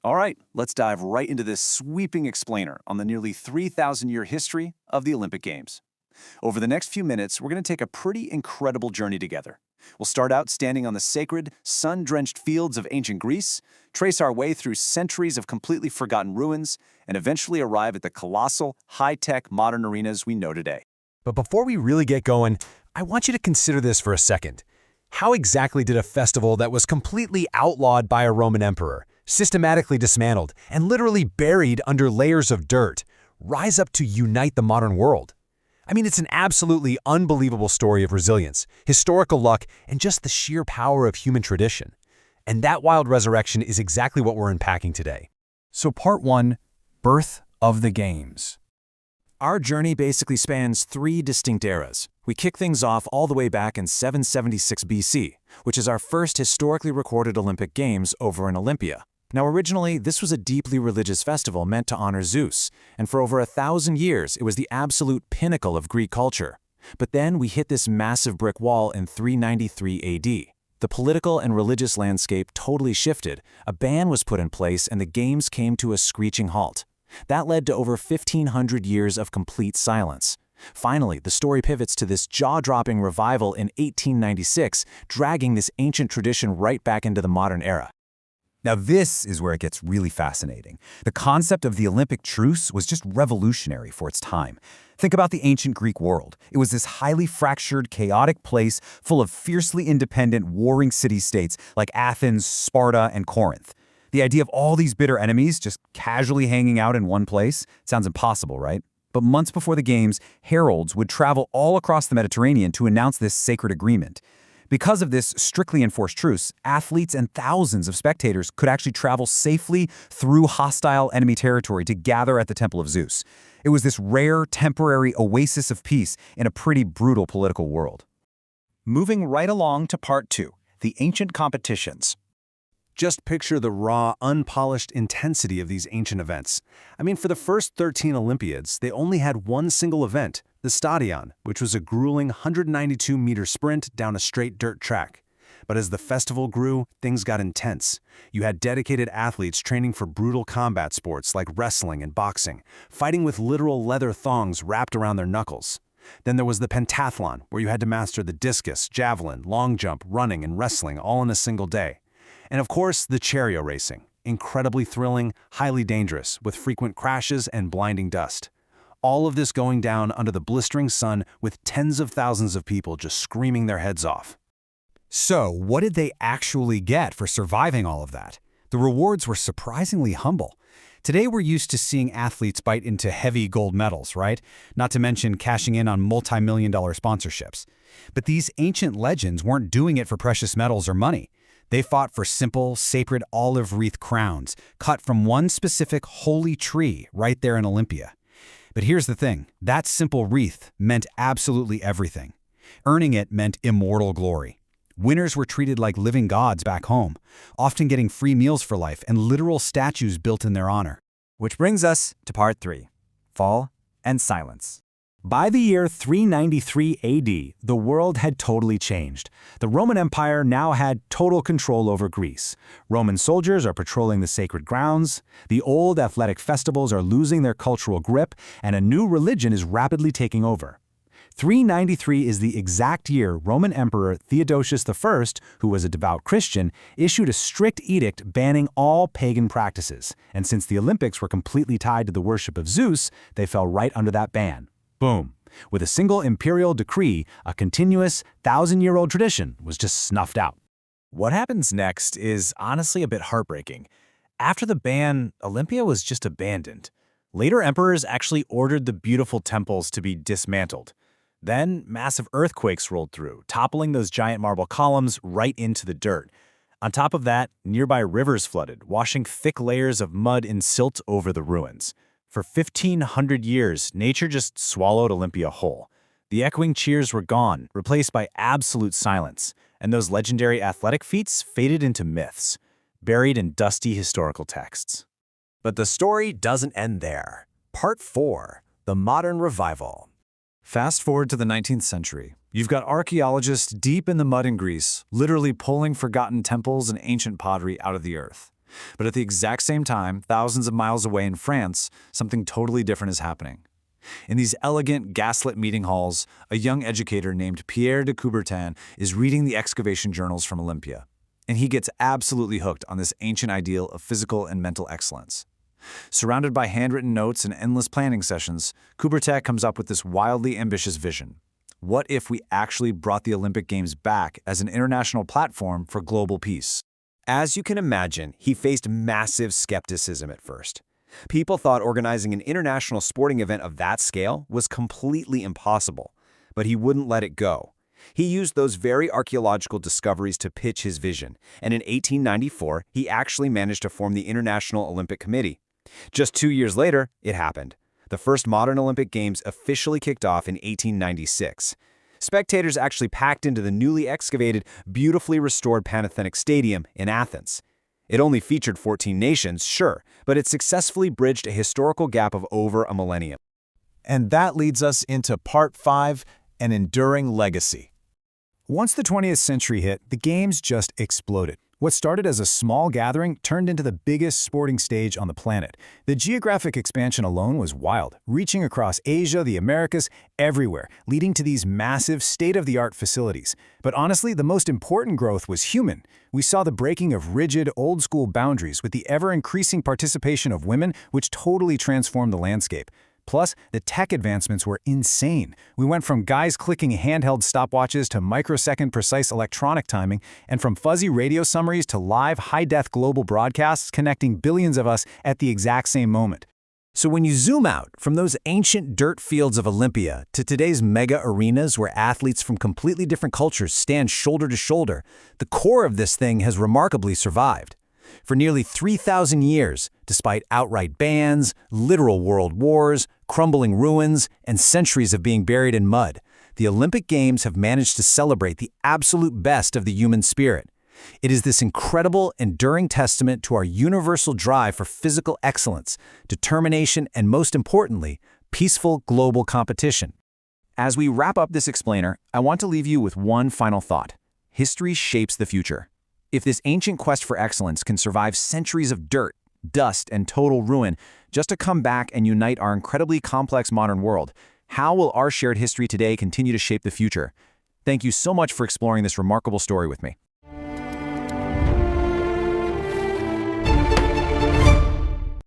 All right, let's dive right into this sweeping explainer on the nearly 3,000-year history of the Olympic Games. Over the next few minutes, we're going to take a pretty incredible journey together. We'll start out standing on the sacred, sun-drenched fields of ancient Greece, trace our way through centuries of completely forgotten ruins, and eventually arrive at the colossal, high-tech modern arenas we know today. But before we really get going, I want you to consider this for a second. How exactly did a festival that was completely outlawed by a Roman emperor, systematically dismantled, and literally buried under layers of dirt, rise up to unite the modern world? I mean, it's an absolutely unbelievable story of resilience, historical luck, and just the sheer power of human tradition. And that wild resurrection is exactly what we're unpacking today. So Part 1, Birth of the Games. Our journey basically spans three distinct eras. We kick things off all the way back in 776 BC, which is our first historically recorded Olympic Games over in Olympia. Now originally, this was a deeply religious festival meant to honor Zeus, and for over 1,000 years it was the absolute pinnacle of Greek culture. But then we hit this massive brick wall in 393 AD. The political and religious landscape totally shifted, a ban was put in place, and the Games came to a screeching halt. That led to over 1,500 years of complete silence. Finally, the story pivots to this jaw-dropping revival in 1896, dragging this ancient tradition right back into the modern era. Now this is where it gets really fascinating. The concept of the Olympic truce was just revolutionary for its time. Think about the ancient Greek world. It was this highly fractured, chaotic place full of fiercely independent, warring city-states like Athens, Sparta, and Corinth. The idea of all these bitter enemies just casually hanging out in one place sounds impossible, right? But months before the Games, heralds would travel all across the Mediterranean to announce this sacred agreement. Because of this strictly enforced truce, athletes and thousands of spectators could actually travel safely through hostile enemy territory to gather at the Temple of Zeus. It was this rare, temporary oasis of peace in a pretty brutal political world. Moving right along to Part 2, the ancient competitions. Just picture the raw, unpolished intensity of these ancient events. I mean, for the first 13 Olympiads, they only had one single event, the Stadion, which was a grueling 192-meter sprint down a straight dirt track. But as the festival grew, things got intense. You had dedicated athletes training for brutal combat sports like wrestling and boxing, fighting with literal leather thongs wrapped around their knuckles. Then there was the pentathlon, where you had to master the discus, javelin, long jump, running, and wrestling all in a single day. And of course, the chariot racing, incredibly thrilling, highly dangerous, with frequent crashes and blinding dust. All of this going down under the blistering sun with tens of thousands of people just screaming their heads off. So, what did they actually get for surviving all of that? The rewards were surprisingly humble. Today we're used to seeing athletes bite into heavy gold medals, right? Not to mention cashing in on multi-million-dollar sponsorships. But these ancient legends weren't doing it for precious metals or money. They fought for simple, sacred olive-wreath crowns, cut from one specific holy tree right there in Olympia. But here's the thing, that simple wreath meant absolutely everything. Earning it meant immortal glory. Winners were treated like living gods back home, often getting free meals for life and literal statues built in their honor. Which brings us to Part 3, Fall and Silence. By the year 393 AD, the world had totally changed. The Roman Empire now had total control over Greece. Roman soldiers are patrolling the sacred grounds, the old athletic festivals are losing their cultural grip, and a new religion is rapidly taking over. 393 is the exact year Roman Emperor Theodosius I, who was a devout Christian, issued a strict edict banning all pagan practices. And since the Olympics were completely tied to the worship of Zeus, they fell right under that ban. Boom. With a single imperial decree, a continuous, 1,000-year-old tradition was just snuffed out. What happens next is honestly a bit heartbreaking. After the ban, Olympia was just abandoned. Later emperors actually ordered the beautiful temples to be dismantled. Then, massive earthquakes rolled through, toppling those giant marble columns right into the dirt. On top of that, nearby rivers flooded, washing thick layers of mud and silt over the ruins. For 1,500 years, nature just swallowed Olympia whole. The echoing cheers were gone, replaced by absolute silence, and those legendary athletic feats faded into myths, buried in dusty historical texts. But the story doesn't end there. Part 4, the modern revival. Fast forward to the 19th century. You've got archaeologists deep in the mud in Greece, literally pulling forgotten temples and ancient pottery out of the earth. But at the exact same time, thousands of miles away in France, something totally different is happening. In these elegant, gaslit meeting halls, a young educator named Pierre de Coubertin is reading the excavation journals from Olympia, and he gets absolutely hooked on this ancient ideal of physical and mental excellence. Surrounded by handwritten notes and endless planning sessions, Coubertin comes up with this wildly ambitious vision. What if we actually brought the Olympic Games back as an international platform for global peace? As you can imagine, he faced massive skepticism at first. People thought organizing an international sporting event of that scale was completely impossible, but he wouldn't let it go. He used those very archaeological discoveries to pitch his vision, and in 1894, he actually managed to form the International Olympic Committee. Just 2 years later, it happened. The first modern Olympic Games officially kicked off in 1896. Spectators actually packed into the newly excavated, beautifully restored Panathenaic Stadium in Athens. It only featured 14 nations, sure, but it successfully bridged a historical gap of over a millennium. And that leads us into Part 5, an enduring legacy. Once the 20th century hit, the Games just exploded. What started as a small gathering turned into the biggest sporting stage on the planet. The geographic expansion alone was wild, reaching across Asia, the Americas, everywhere, leading to these massive, state-of-the-art facilities. But honestly, the most important growth was human. We saw the breaking of rigid, old-school boundaries with the ever-increasing participation of women, which totally transformed the landscape. Plus, the tech advancements were insane. We went from guys clicking handheld stopwatches to microsecond precise electronic timing, and from fuzzy radio summaries to live high-def global broadcasts connecting billions of us at the exact same moment. So when you zoom out from those ancient dirt fields of Olympia to today's mega arenas where athletes from completely different cultures stand shoulder to shoulder, the core of this thing has remarkably survived. For nearly 3,000 years, despite outright bans, literal world wars, crumbling ruins, and centuries of being buried in mud, the Olympic Games have managed to celebrate the absolute best of the human spirit. It is this incredible, enduring testament to our universal drive for physical excellence, determination, and most importantly, peaceful global competition. As we wrap up this explainer, I want to leave you with one final thought. History shapes the future. If this ancient quest for excellence can survive centuries of dirt, dust, and total ruin just to come back and unite our incredibly complex modern world, how will our shared history today continue to shape the future? Thank you so much for exploring this remarkable story with me.